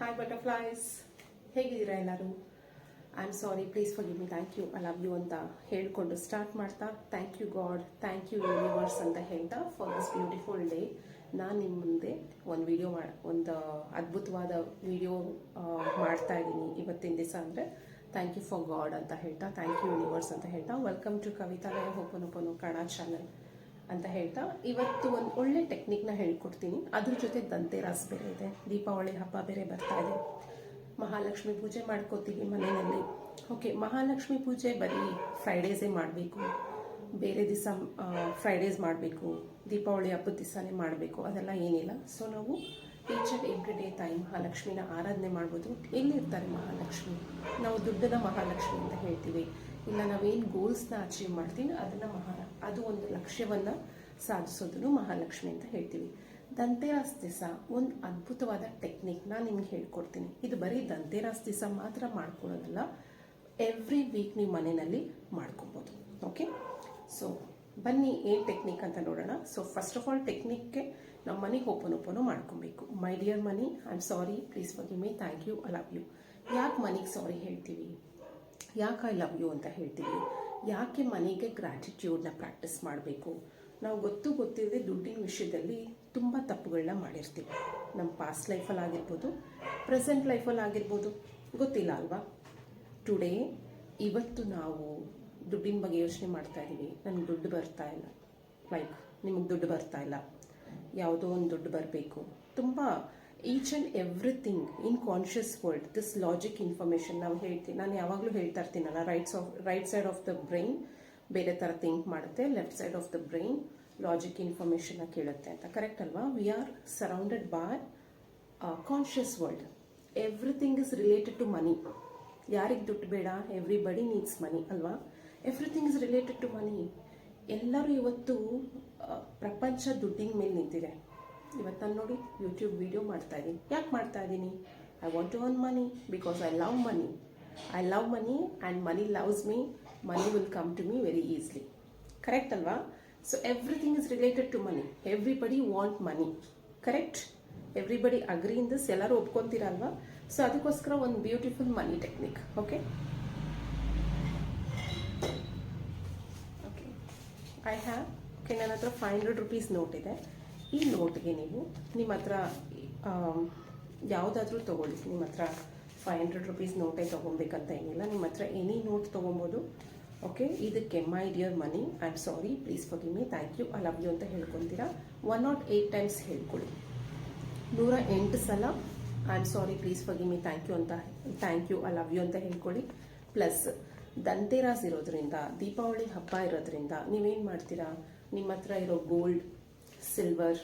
Hi butterflies, ಹೇಗಿದ್ದೀರಾ ಎಲ್ಲರೂ? I am sorry, please forgive me, thank you, I love you ಅಂತ ಹೇಳ್ಕೊಂಡು start ಮಾಡ್ತಾ, thank you God, thank you universe ಅಂತ ಹೇಳ್ತಾ ಫಾರ್ ದಿಸ್ ಬ್ಯೂಟಿಫುಲ್ ಡೇ ನಾನು ನಿಮ್ಮ ಮುಂದೆ ಒಂದು ಅದ್ಭುತವಾದ ವಿಡಿಯೋ ಮಾಡ್ತಾ ಇದ್ದೀನಿ ಇವತ್ತಿನ ದಿವಸ. ಅಂದರೆ ಥ್ಯಾಂಕ್ ಯು ಫಾರ್ ಗಾಡ್ ಅಂತ ಹೇಳ್ತಾ, ಥ್ಯಾಂಕ್ ಯು ಯೂನಿವರ್ಸ್ ಅಂತ ಹೇಳ್ತಾ, ವೆಲ್ಕಮ್ ಟು ಕವಿತಾಲಯ ಹೋಪನೋಪನೋ ಕನ್ನಡ ಚಾನಲ್ ಅಂತ ಹೇಳ್ತಾ, ಇವತ್ತು ಒಂದು ಒಳ್ಳೆ ಟೆಕ್ನಿಕ್ನ ಹೇಳ್ಕೊಡ್ತೀನಿ. ಅದ್ರ ಜೊತೆ ದಂತೆರಾಸ್ ಬೇರೆ ಇದೆ, ದೀಪಾವಳಿ ಹಬ್ಬ ಬೇರೆ ಬರ್ತಾ ಇದೆ, ಮಹಾಲಕ್ಷ್ಮಿ ಪೂಜೆ ಮಾಡ್ಕೋತೀವಿ ಮನೆಯಲ್ಲಿ. ಓಕೆ, ಮಹಾಲಕ್ಷ್ಮಿ ಪೂಜೆ ಬರೀ ಫ್ರೈಡೇಸೇ ಮಾಡಬೇಕು, ಬೇರೆ ದಿವಸ ಫ್ರೈಡೇಸ್ ಮಾಡಬೇಕು, ದೀಪಾವಳಿ ಹಬ್ಬದ ದಿವಸನೇ ಮಾಡಬೇಕು, ಅದೆಲ್ಲ ಏನಿಲ್ಲ. ಸೊ ನಾವು ಈಚ್ ಆ್ಯಂಡ್ ಎವ್ರಿ ಡೇ ತಾಯಿ ಮಹಾಲಕ್ಷ್ಮಿನ ಆರಾಧನೆ ಮಾಡ್ಬೋದು. ಎಲ್ಲಿರ್ತಾರೆ ಮಹಾಲಕ್ಷ್ಮಿ? ನಾವು ದುಡ್ಡನ್ನ ಮಹಾಲಕ್ಷ್ಮಿ ಅಂತ ಹೇಳ್ತೀವಿ, ಇಲ್ಲ ನಾವೇನು ಗೋಲ್ಸ್ನ ಅಚೀವ್ ಮಾಡ್ತೀವಿ ಅದನ್ನು ಅದು ಒಂದು ಲಕ್ಷ್ಯವನ್ನು ಸಾಧಿಸೋದನ್ನು ಮಹಾಲಕ್ಷ್ಮಿ ಅಂತ ಹೇಳ್ತೀವಿ. ದಂತೆರಾಸ್ ದಿವಸ ಒಂದು ಅದ್ಭುತವಾದ ಟೆಕ್ನಿಕ್ನ ನಿಮ್ಗೆ ಹೇಳ್ಕೊಡ್ತೀನಿ. ಇದು ಬರೀ ದಂತೆರಾಸ್ ದಿವಸ ಮಾತ್ರ ಮಾಡ್ಕೊಳ್ಳೋದಲ್ಲ, ಎವ್ರಿ ವೀಕ್ ನೀವು ಮನೆಯಲ್ಲಿ ಮಾಡ್ಕೊಬೋದು. ಓಕೆ, ಸೊ ಬನ್ನಿ ಏನು ಟೆಕ್ನಿಕ್ ಅಂತ ನೋಡೋಣ. ಸೊ ಫಸ್ಟ್ ಆಫ್ ಆಲ್ ಟೆಕ್ನಿಕ್ಗೆ ನಾವು ಮನೆಗೆ ಓಪನ್ ಮಾಡ್ಕೊಬೇಕು. My dear money, I am sorry, please forgive me, thank you, I love you. ಯಾಕೆ ಮನೆಗೆ ಸಾರಿ ಹೇಳ್ತೀವಿ, ಯಾಕೆ ಐ ಲವ್ ಯು ಅಂತ ಹೇಳ್ತೀವಿ, ಯಾಕೆ ಮನೆಗೆ ಗ್ರ್ಯಾಟಿಟ್ಯೂಡ್ನ ಪ್ರಾಕ್ಟೀಸ್ ಮಾಡಬೇಕು? ನಾವು ಗೊತ್ತಿಲ್ಲದೆ ದುಡ್ಡಿನ ವಿಷಯದಲ್ಲಿ ತುಂಬ ತಪ್ಪುಗಳನ್ನ ಮಾಡಿರ್ತೀವಿ. ನಮ್ಮ ಪಾಸ್ಟ್ ಲೈಫಲ್ಲಿ ಆಗಿರ್ಬೋದು, ಪ್ರೆಸೆಂಟ್ ಲೈಫಲ್ಲಿ ಆಗಿರ್ಬೋದು, ಗೊತ್ತಿಲ್ಲ ಅಲ್ವಾ? ಟುಡೇ ಇವತ್ತು ನಾವು ದುಡ್ಡಿನ ಬಗ್ಗೆ ಯೋಚನೆ ಮಾಡ್ತಾ ಇದ್ದೀವಿ. ನನಗೆ ದುಡ್ಡು ಬರ್ತಾ ಇಲ್ಲ, ಲೈಕ್ ನಿಮಗೆ ದುಡ್ಡು ಬರ್ತಾ ಇಲ್ಲ, ಯಾವುದೋ ಒಂದು ದುಡ್ಡು ಬರಬೇಕು, ತುಂಬ each and everything in conscious world, this logic information ನಾವು ಹೇಳ್ತೀನಿ. ನಾನು ಯಾವಾಗಲೂ ಹೇಳ್ತಾ ಇರ್ತೀನಲ್ಲ, right side of the brain ಬೇರೆ ಥರ ಥಿಂಕ್ ಮಾಡುತ್ತೆ, left side of the brain logic ಇನ್ಫಾರ್ಮೇಷನ್ನ ಕೇಳುತ್ತೆ ಅಂತ. ಕರೆಕ್ಟ್ ಅಲ್ವಾ? We are surrounded by conscious world. Everything is related to money. ಯಾರಿಗೆ ದುಡ್ಡು ಬೇಡ? ಎವ್ರಿಬಡಿ ನೀಡ್ಸ್ ಮನಿ ಅಲ್ವಾ? Everything is related to money. ಎಲ್ಲರೂ ಇವತ್ತು ಪ್ರಪಂಚ ದುಡ್ಡಿನ ಮೇಲೆ ನಿಂತಿದೆ. ಇವತ್ತು ನಾನು ನೋಡಿ ಯೂಟ್ಯೂಬ್ ವಿಡಿಯೋ ಮಾಡ್ತಾ ಇದ್ದೀನಿ. ಯಾಕೆ ಮಾಡ್ತಾ ಇದ್ದೀನಿ? I want to earn money because I love money. I love money and money loves me. Money will come to me very easily. Correct ಅಲ್ವಾ? So everything is related to money. Everybody want money. Correct? Everybody agree in this. ಎಲ್ಲರೂ ಒಪ್ಕೊತೀರಲ್ವಾ? So ಅದಕ್ಕೋಸ್ಕರ ಒಂದು beautiful money technique. Okay, I have ನನ್ನ ಹತ್ರ 500 rupees note ಇದೆ. ಈ ನೋಟ್ಗೆ ನೀವು ನಿಮ್ಮ ಹತ್ರ ಯಾವುದಾದ್ರೂ ತೊಗೊಳ್ಳಿ. ನಿಮ್ಮ ಹತ್ರ 500 ರುಪೀಸ್ ನೋಟೇ ತೊಗೊಬೇಕಂತ ಏನಿಲ್ಲ, ನಿಮ್ಮ ಹತ್ರ ಎನಿ ನೋಟ್ ತೊಗೊಬೋದು. ಓಕೆ, ಇದಕ್ಕೆ my dear money, I am sorry, please forgive me, thank you, I love you ಅಂತ ಹೇಳ್ಕೊತೀರಾ. 108 ಟೈಮ್ಸ್ ಹೇಳ್ಕೊಳ್ಳಿ. 108 ಸಲ I am sorry, please forgive me, thank you ಅಂತ, thank you, I love you ಅಂತ ಹೇಳ್ಕೊಳ್ಳಿ. Plus ದಂತೆರಾಸ್ ಇರೋದ್ರಿಂದ, ದೀಪಾವಳಿ ಹಬ್ಬ ಇರೋದ್ರಿಂದ ನೀವೇನು ಮಾಡ್ತೀರಾ? ನಿಮ್ಮ ಹತ್ರ ಇರೋ ಗೋಲ್ಡ್, ಸಿಲ್ವರ್,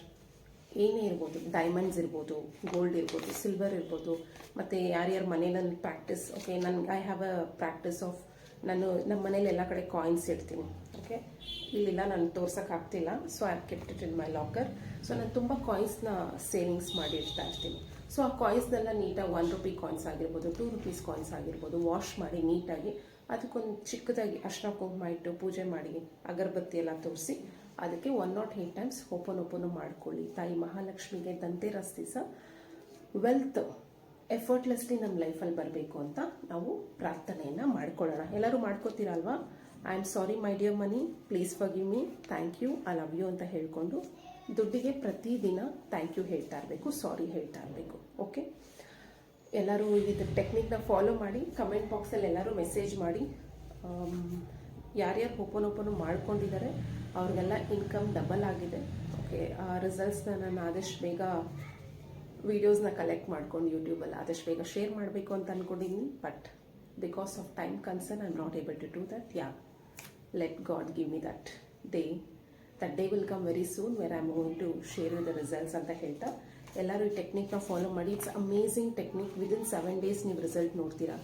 ಏನೇ ಇರ್ಬೋದು, ಡೈಮಂಡ್ಸ್ ಇರ್ಬೋದು, ಗೋಲ್ಡ್ ಇರ್ಬೋದು, ಸಿಲ್ವರ್ ಇರ್ಬೋದು, ಮತ್ತು ಯಾರ್ಯಾರ ಮನೇಲಿ practice, okay, I have a practice of, ನಾನು ನಮ್ಮ ಮನೇಲಿ ಎಲ್ಲ ಕಡೆ ಕಾಯಿನ್ಸ್ ಇಡ್ತೀನಿ. ಓಕೆ, ಇಲ್ಲಿಲ್ಲ, ನಾನು ತೋರ್ಸೋಕ್ಕಾಗ್ತಿಲ್ಲ, so I have kept it in my locker. So ನಾನು ತುಂಬ ಕಾಯಿನ್ಸ್ನ ಸೇವಿಂಗ್ಸ್ ಮಾಡಿ ಇಡ್ತಾ ಇರ್ತೀನಿ. ಸೊ ಆ ಕಾಯಿನ್ಸ್ನೆಲ್ಲ ನೀಟಾಗಿ 1 ರೂಪಿ ಕಾಯಿನ್ಸ್ ಆಗಿರ್ಬೋದು, 2 ರುಪೀಸ್ ಕಾಯಿನ್ಸ್ ಆಗಿರ್ಬೋದು, ವಾಶ್ ಮಾಡಿ ನೀಟಾಗಿ ಅದಕ್ಕೊಂದು ಚಿಕ್ಕದಾಗಿ ಅರ್ಶಿನ ಕುಂಕುಮ ಇಟ್ಟು ಪೂಜೆ ಮಾಡಿ ಅಗರಬತ್ತಿ ಎಲ್ಲ ತೋರಿಸಿ ಅದಕ್ಕೆ 108 ಟೈಮ್ಸ್ ಓಪನ್ ಮಾಡ್ಕೊಳ್ಳಿ. ತಾಯಿ ಮಹಾಲಕ್ಷ್ಮಿಗೆ ದಂತೆರಾಸ್ ದಿವಸ ವೆಲ್ತ್ ಎಫರ್ಟ್ಲೆಸ್ಲಿ ನಮ್ಮ ಲೈಫಲ್ಲಿ ಬರಬೇಕು ಅಂತ ನಾವು ಪ್ರಾರ್ಥನೆಯನ್ನು ಮಾಡ್ಕೊಳ್ಳೋಣ. ಎಲ್ಲರೂ ಮಾಡ್ಕೋತೀರಲ್ವಾ? I am sorry my dear money, please forgive me, thank you, I love you ಅಂತ ಹೇಳ್ಕೊಂಡು ದುಡ್ಡಿಗೆ ಪ್ರತಿದಿನ ಥ್ಯಾಂಕ್ ಯು ಹೇಳ್ತಾ ಇರಬೇಕು, ಸಾರಿ ಹೇಳ್ತಾ ಇರಬೇಕು. ಓಕೆ, ಎಲ್ಲರೂ ಇದು ಟೆಕ್ನಿಕ್ನ ಫಾಲೋ ಮಾಡಿ. ಕಮೆಂಟ್ ಬಾಕ್ಸಲ್ಲಿ ಎಲ್ಲರೂ ಮೆಸೇಜ್ ಮಾಡಿ. ಯಾರ್ಯಾರು ಓಪನ್ ಮಾಡ್ಕೊಂಡಿದ್ದಾರೆ ಅವ್ರಿಗೆಲ್ಲ ಇನ್ಕಮ್ ಡಬಲ್ ಆಗಿದೆ. ಓಕೆ, ಆ ರಿಸಲ್ಟ್ಸ್ನ ನಾನು ಆದಷ್ಟು ಬೇಗ ವೀಡಿಯೋಸ್ನ ಕಲೆಕ್ಟ್ ಮಾಡ್ಕೊಂಡು ಯೂಟ್ಯೂಬಲ್ಲಿ ಆದಷ್ಟು ಬೇಗ ಶೇರ್ ಮಾಡಬೇಕು ಅಂತ ಅಂದ್ಕೊಂಡಿದ್ದೀನಿ. But because of time concern I am not able to do that. Yeah, let God give me that day. That day will come very soon where I am going to share with the results ಅಂತ ಹೇಳ್ತಾ, ಎಲ್ಲರೂ ಈ ಟೆಕ್ನಿಕ್ನ follow ಮಾಡಿ. It's amazing technique. Within 7 days ನೀವು result ನೋಡ್ತೀರಾ.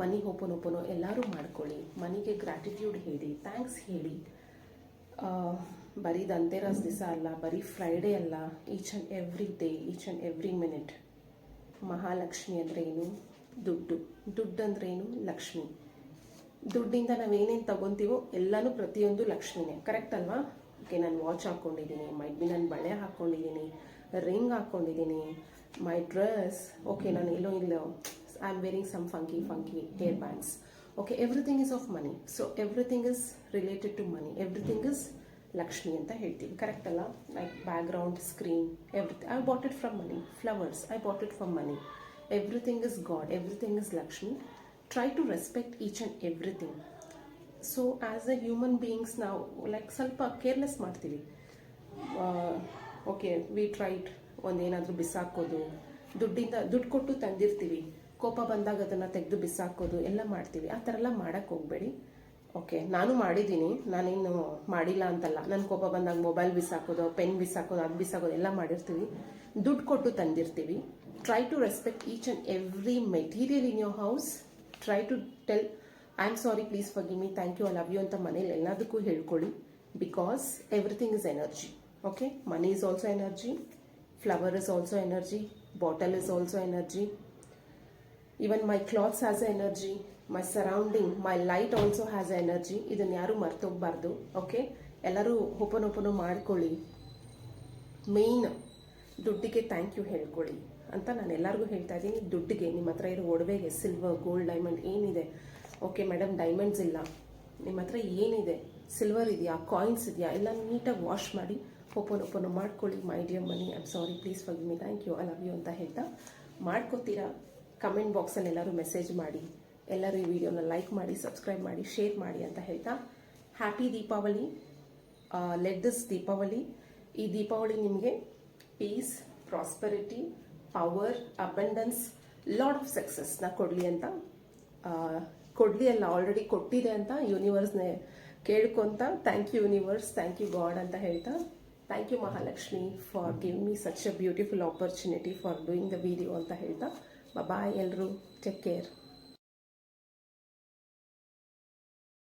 Money open ಎಲ್ಲರೂ ಮಾಡ್ಕೊಳ್ಳಿ. ಮನಿಗೆ ಗ್ರ್ಯಾಟಿಟ್ಯೂಡ್ ಹೇಳಿ, ಥ್ಯಾಂಕ್ಸ್ ಹೇಳಿ. ಬರೀ ದಂತೆರಾಸ್ ದಿವಸ ಅಲ್ಲ, ಬರೀ ಫ್ರೈಡೇ ಅಲ್ಲ, each and every day, each and every minute. Mahalakshmi ಅಂದರೆ ಏನು? ದುಡ್ಡು ಅಂದರೆ ಏನು? ಲಕ್ಷ್ಮಿ. ದುಡ್ಡಿಂದ ನಾವೇನೇನು ತಗೊತೀವೋ ಎಲ್ಲನೂ ಪ್ರತಿಯೊಂದು ಲಕ್ಷ್ಮಿನೇ. ಕರೆಕ್ಟ್ ಅಲ್ವಾ? ಓಕೆ, ನಾನು ವಾಚ್ ಹಾಕ್ಕೊಂಡಿದ್ದೀನಿ, ಮೈಟ್ ಬಿ ನಾನು ಬಳೆ ಹಾಕ್ಕೊಂಡಿದ್ದೀನಿ, ರಿಂಗ್ ಹಾಕ್ಕೊಂಡಿದ್ದೀನಿ, ಮೈ ಡ್ರೆಸ್, ಓಕೆ ನಾನು ಎಲ್ಲೋ ಇಲ್ಲ I am wearing some funky hair bands. Okay, everything is of money. So everything is related to money, everything is Lakshmi ಅಂತ ಹೇಳ್ತೀವಿ, ಕರೆಕ್ಟ್ ಅಲ್ಲ? Like background, screen, everything I bought it from money. Flowers I bought it from money. Everything is God, everything is Lakshmi. Try to respect each and everything. So as a human beings ನಾವು like ಸ್ವಲ್ಪ careless ಮಾಡ್ತೀವಿ. Okay, we treat ಒಂದೇನಾದರೂ ಬಿಸಾಕೋದು, ದುಡ್ಡು ಕೊಟ್ಟು ತಂದಿರ್ತೀವಿ, ಕೋಪ ಬಂದಾಗ ಅದನ್ನು ತೆಗೆದು ಬಿಸಾಕೋದು ಎಲ್ಲ ಮಾಡ್ತೀವಿ. ಆ ಥರ ಎಲ್ಲ ಮಾಡೋಕ್ಕೆ ಹೋಗಬೇಡಿ. ಓಕೆ, ನಾನು ಮಾಡಿದ್ದೀನಿ, ನಾನೇನು ಮಾಡಿಲ್ಲ ಅಂತಲ್ಲ. ನನ್ನ ಕೋಪ ಬಂದಾಗ ಮೊಬೈಲ್ ಬಿಸಾಕೋದು, ಪೆನ್ ಬಿಸಾಕೋದು, ಅದು ಬಿಸಾಕೋದು ಎಲ್ಲ ಮಾಡಿರ್ತೀವಿ. ದುಡ್ಡು ಕೊಟ್ಟು ತಂದಿರ್ತೀವಿ. Try to respect each and every material in your house. Try to tell I am sorry, please forgive me, thank you, I love you ಅಂತ ಮನೇಲಿ ಎಲ್ಲದಕ್ಕೂ ಹೇಳ್ಕೊಳ್ಳಿ. Because everything is energy. Okay, money is also energy, flower is also energy, bottle is also energy. Even my clothes has a energy, my surrounding, my light also has a energy. ಇದನ್ನು ಯಾರೂ ಮರ್ತೋಗ್ಬಾರ್ದು. Okay, ಎಲ್ಲರೂ open ಮಾಡ್ಕೊಳ್ಳಿ. Main ದುಡ್ಡಿಗೆ thank you ಹೇಳ್ಕೊಳ್ಳಿ ಅಂತ ನಾನು ಎಲ್ಲರಿಗೂ ಹೇಳ್ತಾ ಇದ್ದೀನಿ. ದುಡ್ಡಿಗೆ, ನಿಮ್ಮ ಹತ್ರ ಇರೋ ಒಡವೆಗೆ, ಸಿಲ್ವರ್, ಗೋಲ್ಡ್, ಡೈಮಂಡ್ ಏನಿದೆ. ಓಕೆ ಮೇಡಮ್, ಡೈಮಂಡ್ಸ್ ಇಲ್ಲ, ನಿಮ್ಮ ಹತ್ರ ಏನಿದೆ, ಸಿಲ್ವರ್ ಇದೆಯಾ, ಕಾಯಿನ್ಸ್ ಇದೆಯಾ, ಎಲ್ಲ ನೀಟಾಗಿ ವಾಶ್ ಮಾಡಿ ಓಪನ್ ಮಾಡ್ಕೊಳ್ಳಿ. My dear money, I am sorry, please forgive me, thank you, I love you ಅಂತ ಹೇಳ್ತಾ ಮಾಡ್ಕೋತೀರಾ. ಕಮೆಂಟ್ ಬಾಕ್ಸಲ್ಲಿ ಎಲ್ಲರೂ ಮೆಸೇಜ್ ಮಾಡಿ, ಎಲ್ಲರೂ ಈ ವಿಡಿಯೋನ ಲೈಕ್ ಮಾಡಿ, ಸಬ್ಸ್ಕ್ರೈಬ್ ಮಾಡಿ, ಶೇರ್ ಮಾಡಿ ಅಂತ ಹೇಳ್ತಾ happy Deepavali. Let this Deepavali, ಈ ದೀಪಾವಳಿ ನಿಮಗೆ peace, prosperity, power, abundance, lot of ಸಕ್ಸಸ್ನ ಕೊಡಲಿ ಅಂತ, ಕೊಡಲಿ ಅಲ್ಲ ಆಲ್ರೆಡಿ ಕೊಟ್ಟಿದೆ ಅಂತ ಯೂನಿವರ್ಸ್ನೇ ಕೇಳ್ಕೊತ, thank you universe, thank you god ಅಂತ ಹೇಳ್ತಾ, thank you Mahalakshmi for giving me such a beautiful opportunity for doing the video ಅಂತ ಹೇಳ್ತಾ ಬಾಯ್. ಎಲ್ಲರೂ ಟೇಕ್ ಕೇರ್.